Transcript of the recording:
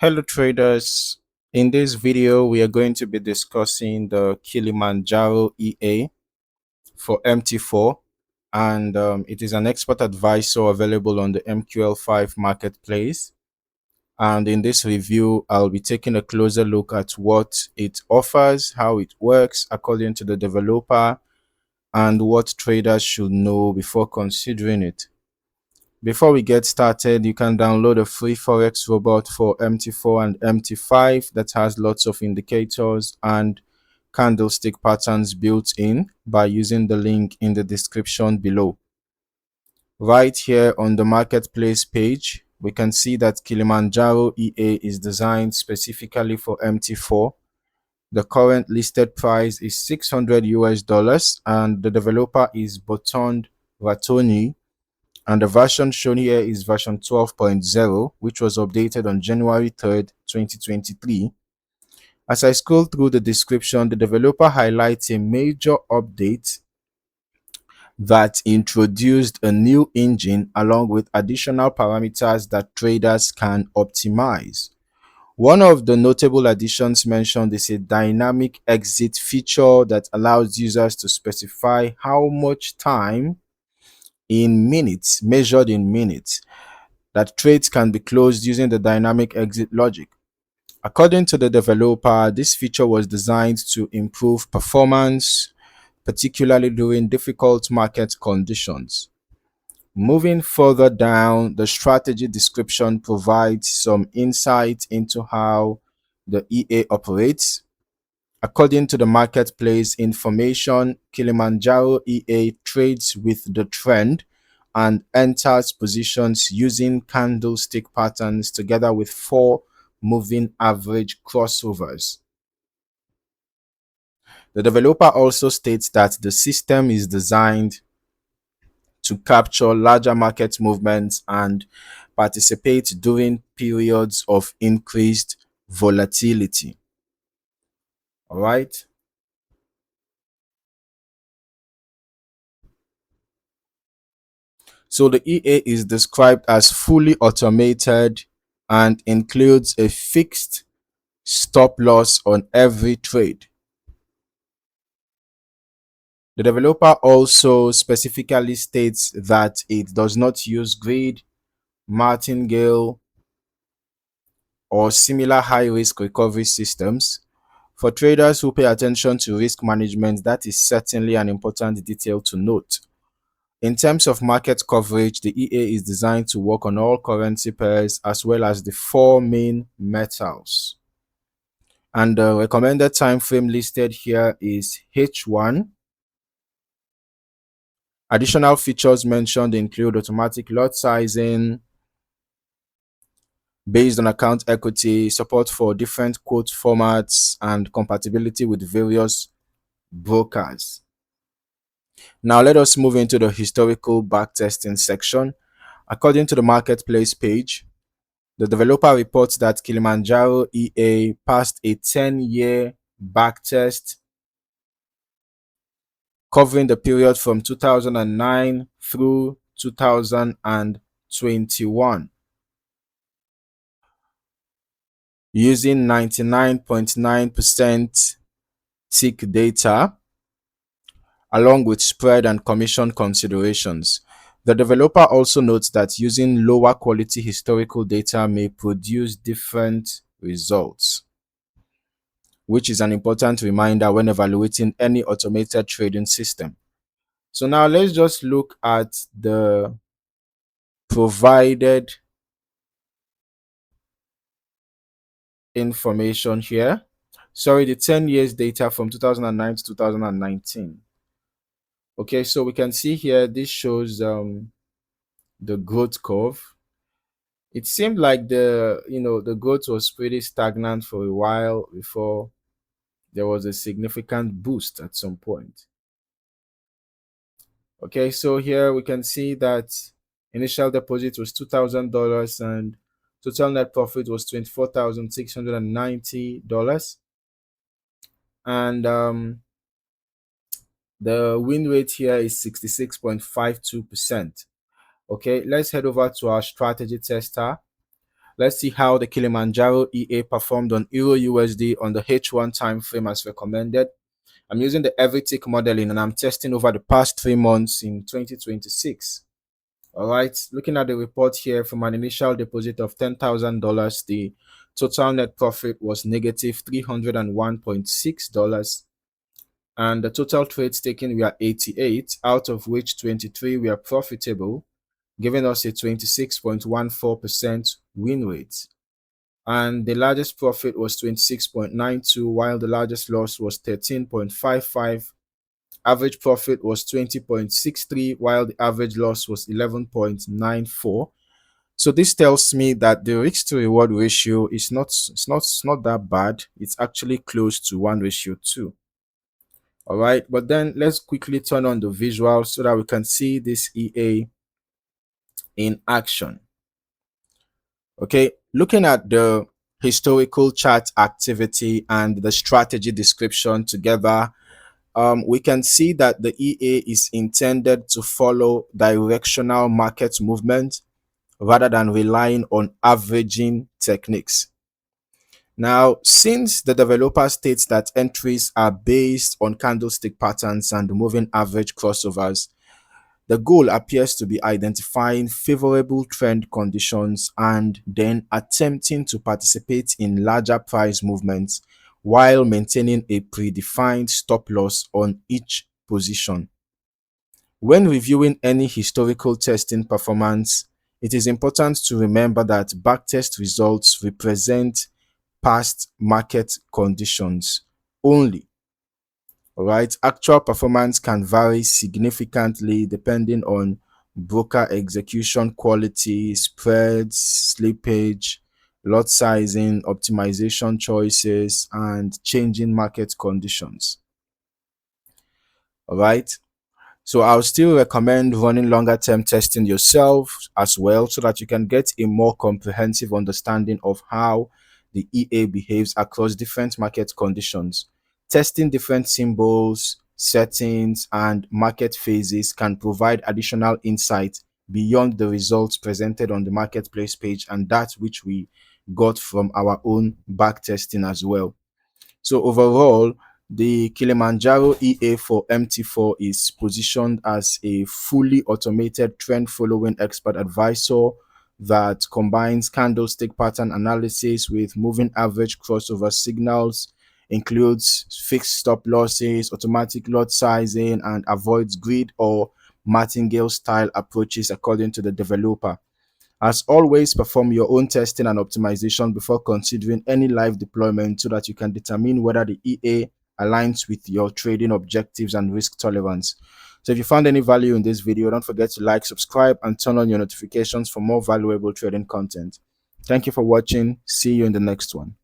Hello traders, in this video we are going to be discussing the Kilimanjaro EA for MT4, and it is an expert advisor available on the MQL5 Marketplace. And in this review I'll be taking a closer look at what it offers, how it works according to the developer, and what traders should know before considering it. Before we get started, you can download a free Forex robot for MT4 and MT5 that has lots of indicators and candlestick patterns built in by using the link in the description below. Right here on the marketplace page, we can see that Kilimanjaro EA is designed specifically for MT4. The current listed price is 600 US dollars and the developer is Botond Ratoni, and the version shown here is version 12.0, which was updated on January 3rd, 2023. As I scroll through the description, the developer highlights a major update that introduced a new engine along with additional parameters that traders can optimize. One of the notable additions mentioned is a dynamic exit feature that allows users to specify how much time in minutes, measured in minutes, that trades can be closed using the dynamic exit logic. According to the developer, this feature was designed to improve performance, particularly during difficult market conditions. Moving further down, the strategy description provides some insight into how the EA operates. According to the marketplace information, Kilimanjaro EA trades with the trend and enters positions using candlestick patterns together with 4 moving average crossovers. The developer also states that the system is designed to capture larger market movements and participate during periods of increased volatility. All right. So the EA is described as fully automated and includes a fixed stop loss on every trade. The developer also specifically states that it does not use grid, martingale, or similar high-risk recovery systems. For traders who pay attention to risk management, that is certainly an important detail to note. In terms of market coverage, the EA is designed to work on all currency pairs as well as the 4 main metals. And the recommended time frame listed here is H1. Additional features mentioned include automatic lot sizing based on account equity, support for different quote formats, and compatibility with various brokers. Now let us move into the historical backtesting section. According to the marketplace page, the developer reports that Kilimanjaro EA passed a 10-year backtest covering the period from 2009 through 2021 using 99.9% tick data along with spread and commission considerations. The developer also notes that using lower quality historical data may produce different results, which is an important reminder when evaluating any automated trading system. So now let's just look at the provided information here. Sorry, the 10 years data from 2009 to 2019. Okay, so we can see here, this shows the growth curve. It seemed like the growth was pretty stagnant for a while before there was a significant boost at some point. Okay, so here we can see that initial deposit was $2,000 and total net profit was $24,690. And the win rate here is 66.52%. Okay, let's head over to our strategy tester. Let's see how the Kilimanjaro EA performed on Euro USD on the H1 time frame as recommended. I'm using the every tick modeling and I'm testing over the past 3 months in 2026. All right, looking at the report here, from an initial deposit of $10,000, the total net profit was negative $301.6, and the total trades taken were 88, out of which 23 were profitable, giving us a 26.14% win rate. And the largest profit was 26.92, while the largest loss was 13.55. Average profit was 20.63, while the average loss was 11.94. So this tells me that the risk to reward ratio is not that bad. It's actually close to 1:2. All right, but then let's quickly turn on the visual so that we can see this EA in action. Okay, looking at the historical chart activity and the strategy description together, we can see that the EA is intended to follow directional market movement rather than relying on averaging techniques. Now, since the developer states that entries are based on candlestick patterns and moving average crossovers, the goal appears to be identifying favorable trend conditions and then attempting to participate in larger price movements while maintaining a predefined stop loss on each position. When reviewing any historical testing performance, it is important to remember that backtest results represent past market conditions only. All right, actual performance can vary significantly depending on broker execution quality, spreads, slippage, lot sizing, optimization choices, and changing market conditions. All right. So I'll still recommend running longer term testing yourself as well so that you can get a more comprehensive understanding of how the EA behaves across different market conditions. Testing different symbols, settings, and market phases can provide additional insight beyond the results presented on the marketplace page and that which we got from our own back testing as well. So overall, the Kilimanjaro EA for MT4 is positioned as a fully automated trend following expert advisor that combines candlestick pattern analysis with moving average crossover signals, includes fixed stop losses, automatic lot sizing, and avoids grid or martingale style approaches according to the developer. As always, perform your own testing and optimization before considering any live deployment so that you can determine whether the EA aligns with your trading objectives and risk tolerance. So if you found any value in this video, don't forget to like, subscribe, and turn on your notifications for more valuable trading content. Thank you for watching. See you in the next one.